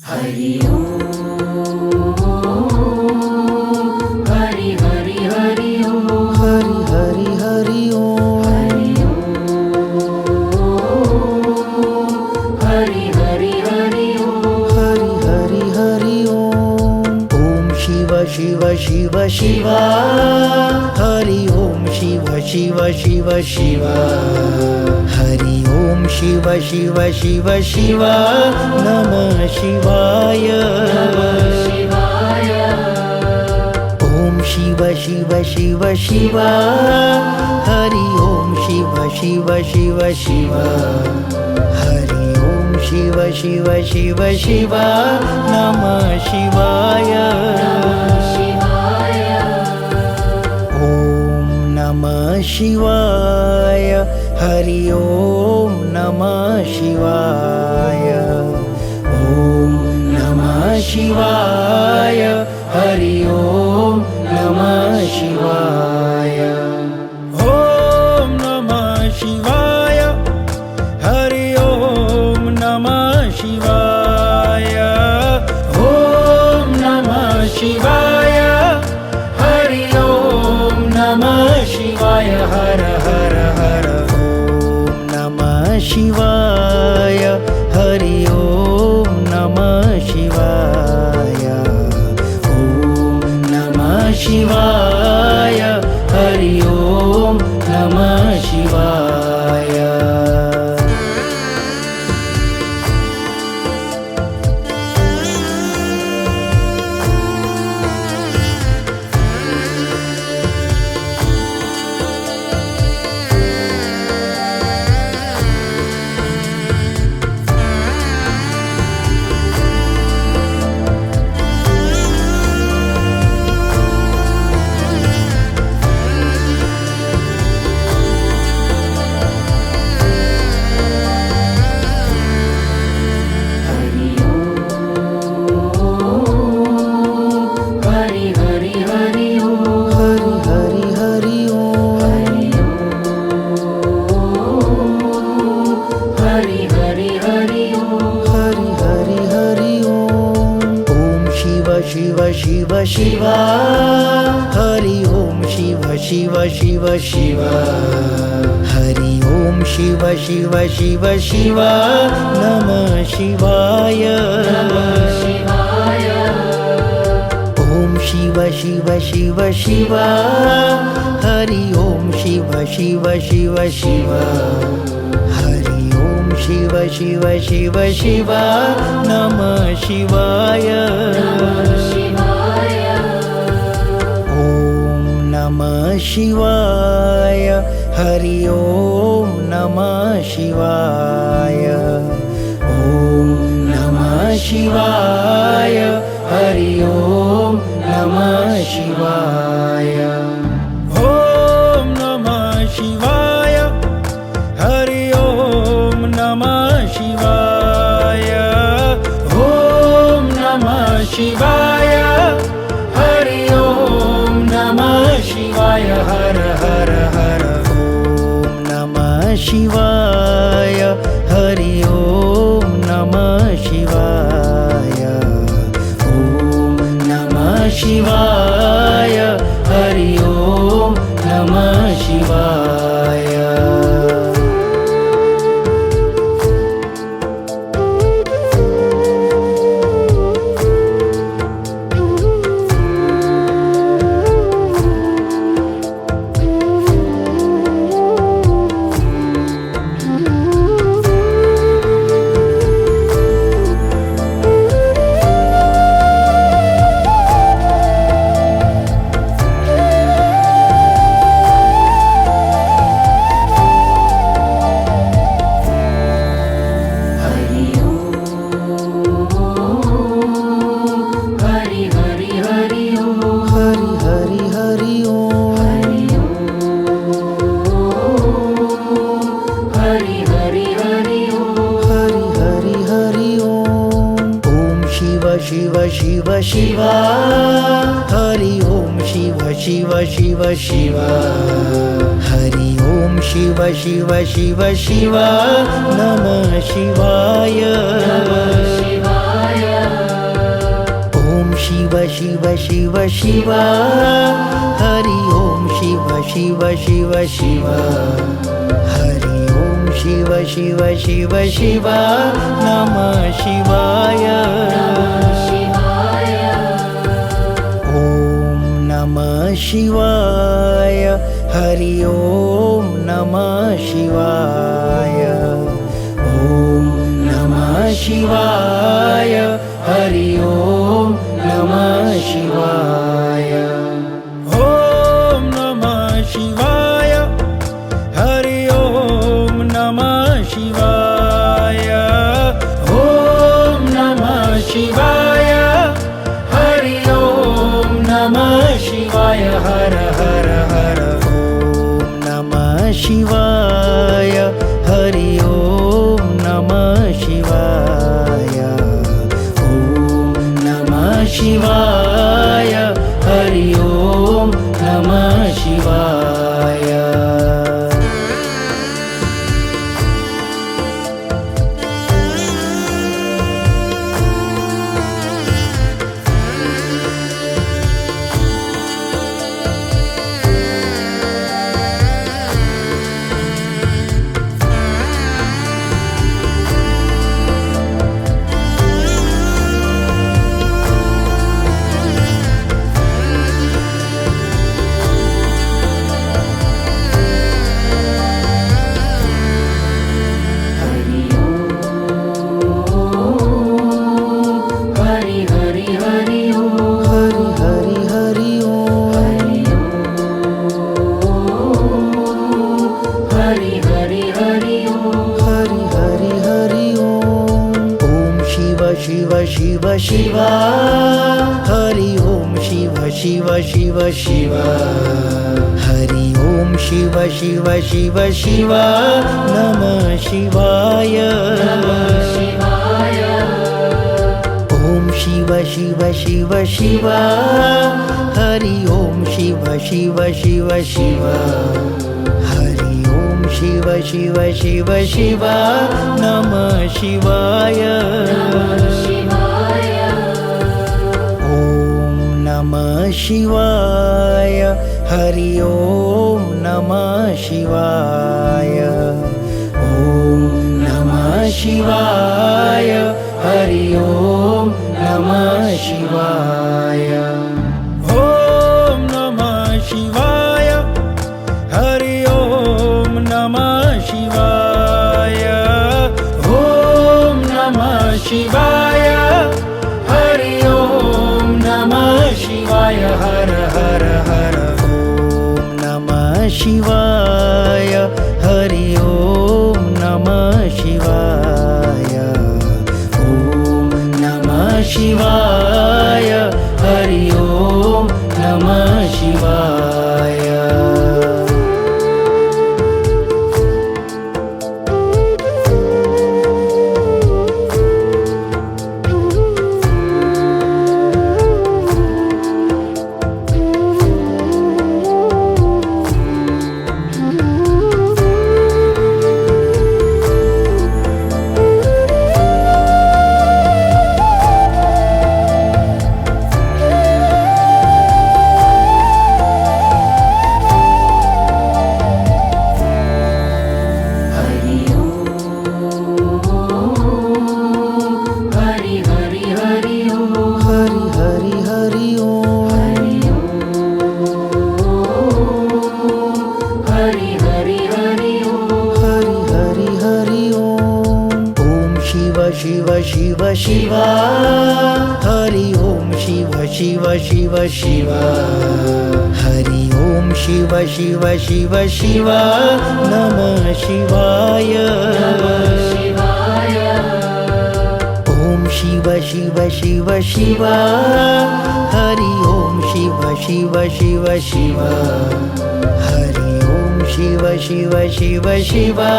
हरि ओम हरि हरि हरि ओम हरि हरि हरि ओम हरि हरि हरि ओम हरि हरि हरि ओम ओम शिव शिव शिव शिवा हरि ओम शिव शिव शिव शिवा हरि ओम शिव शिव शिव शिवा नमः शिवाय शिवाय ओम शिव शिव शिव शिवा हरि ओम शिव शिव शिव शिवा हरि ओम शिव शिव शिव शिवा नमः शिवाय शिवाय ओम नमः शिवाय हरि ओम नमः शिवाय ओम नमः शिवाय हरि ओम नमः शिवाय ओम नमः शिवाय हरि ओम नमः शिवाय ओम नमः शिवाय हरि ओम नमः शिवाय हर हर हर ओम नमः शिवाय हरि ओम नमः शिवाय ओम नमः शिवाय हरि ओम नमः शिवाय हरि ओम हरि हरि हरि ओम हरि हरि हरि ओम हरि हरि हरि ओम हरि हरि हरि ओम ओम शिव शिव शिव शिवा हरि ओम शिव शिव शिव शिवा हरि ओम शिव शिव शिव शिवा नमः शिवाय शिवाय ओम शिव शिव शिव शिवा हरि ओम शिव शिव शिव शिवा हरि ओम शिव शिव शिव शिवा नमः शिवाय शिवाय ओम नमः शिवाय हरि ओम नमः शिवाय ओम नमः शिवाय हरि ओम नमः शिवाय ओम नमः शिवाय हरि ओम नमः शिवाय ओम नमः शिवाय हरि ओम नमः शिवाय हर हर हर ओम नमः शिवाय हरि ओम नमः शिवाय ओम नमः शिवाय हरि ओम नमः शिवाय हरि ओम हरि हरि हरि ओम हरि हरि हरि ओम हरि हरि हरि ओम हरि हरि हरि ओम ओम शिव शिव शिव शिवा हरि ओम शिव शिव शिव शिवा हरि ओम शिव शिव शिव शिवा नमः शिवाय शिवाय शिव शिव शिवा हरि ओम शिव शिव शिव शिवा हरि ओम शिव शिव शिव शिवा नमः शिवाय शिवाय ओम नमः शिवाय हरि ओम नमः शिवाय ओम नमः शिवाय हरि ओम नमः शिवाय ओम नमः शिवाय हरि ओम नमः शिवाय ओम नमः शिवाय हरि ओम नमः शिवाय हर हर हर ओम नमः शिवाय हरि ओम नमः शिवाय ओम नमः शिवाय हरि ओम नमः शिवाय हरि ओम हरि हरि हरि ओम हरि हरि हरि ओम हरि हरि हरि ओम हरि हरि हरि ओम ओम शिव शिव शिव शिवा हरि ओम शिव शिव शिव शिवा हरि ओम शिव शिव शिव शिवा नमः शिवाय शिवाय ओम शिव शिव शिव शिवा हरि ओम शिव शिव शिव शिवा हरि ओम शिव शिव शिव शिवा नमः शिवाय शिवाय ओम नमः शिवाय हरि ओम नमः शिवाय ओम नमः शिवाय हरि ओम नमः शिवाय ओम नमः शिवाय हरि ओम नमः शिवाय ओम नमः शिवाय हरि ओम नमः शिवाय हर हर हर ओम नमः शिवाय हरि ओम नमः शिवाय ओम नमः शिवाय हरि ओम नमः शिवाय हरि ओम हरि हरि हरि ओम हरि हरि हरि ओम हरि हरि हरि ओम हरि हरि हरि ओम ओम शिव शिव शिव शिवा हरि ओम शिव शिव शिव शिवा हरि ओम शिव शिव शिव शिवा नमः शिवाय शिवाय ओम शिव शिव शिव शिवा हरि ओम शिव शिव शिव शिवा हरि ओम शिव शिव शिव शिवा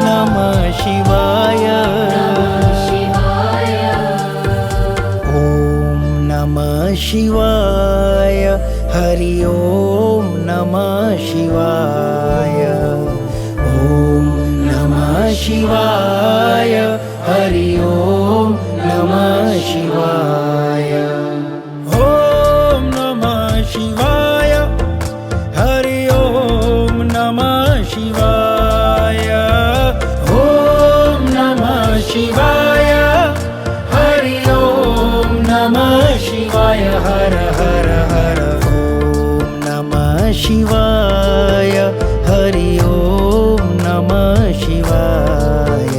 नमः शिवाय शिवाय ओम नमः शिवाय हरि ओम नमः शिवाय ओम नमः शिवाय हरि ओम नमः शिवाय ओम शिवाय हरि ओम नमः शिवाय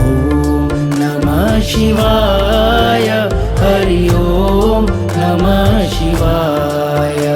ओम नमः शिवाय हरि ओम नमः शिवाय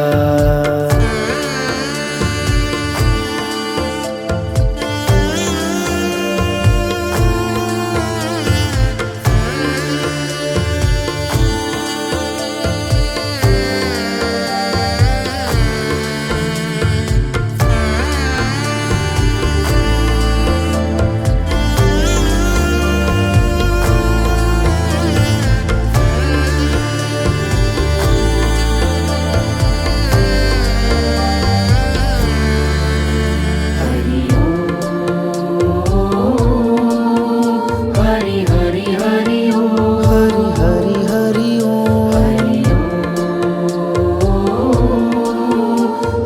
हरि हरि हरि ओम हरि हरि हरि ओम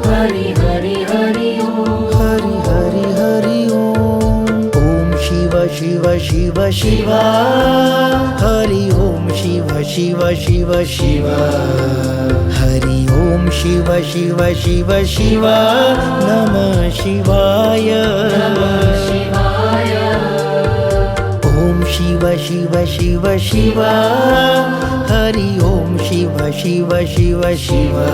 हरि हरि हरि ओम हरि हरि ओम शिव शिव शिव शिवा हरि ओम शिव शिव शिव शिवा हरि ओम शिव शिव शिव शिवा नमः शिवाय शिवाय ओम शिव शिव शिव शिवा हरि ओम शिव शिव शिव शिवा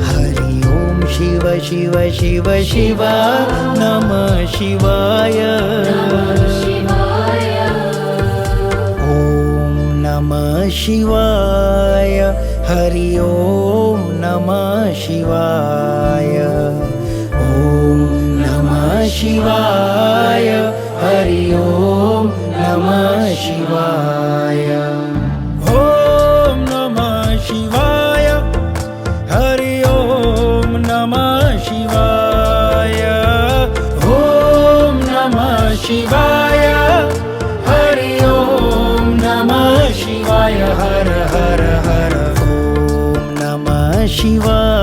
हरि ओम शिव शिव शिव शिवा नमः शिवाय शिवाय ओम नमः शिवाय हरि ओम नमः शिवाय ओम नमः शिवाय हरि ओम नमः शिवाय ओम नमः शिवाय हरि ओम नमः शिवाय ओम नमः शिवाय हरि ओम नमः शिवाय हर हर हर ओम नमः शिवाय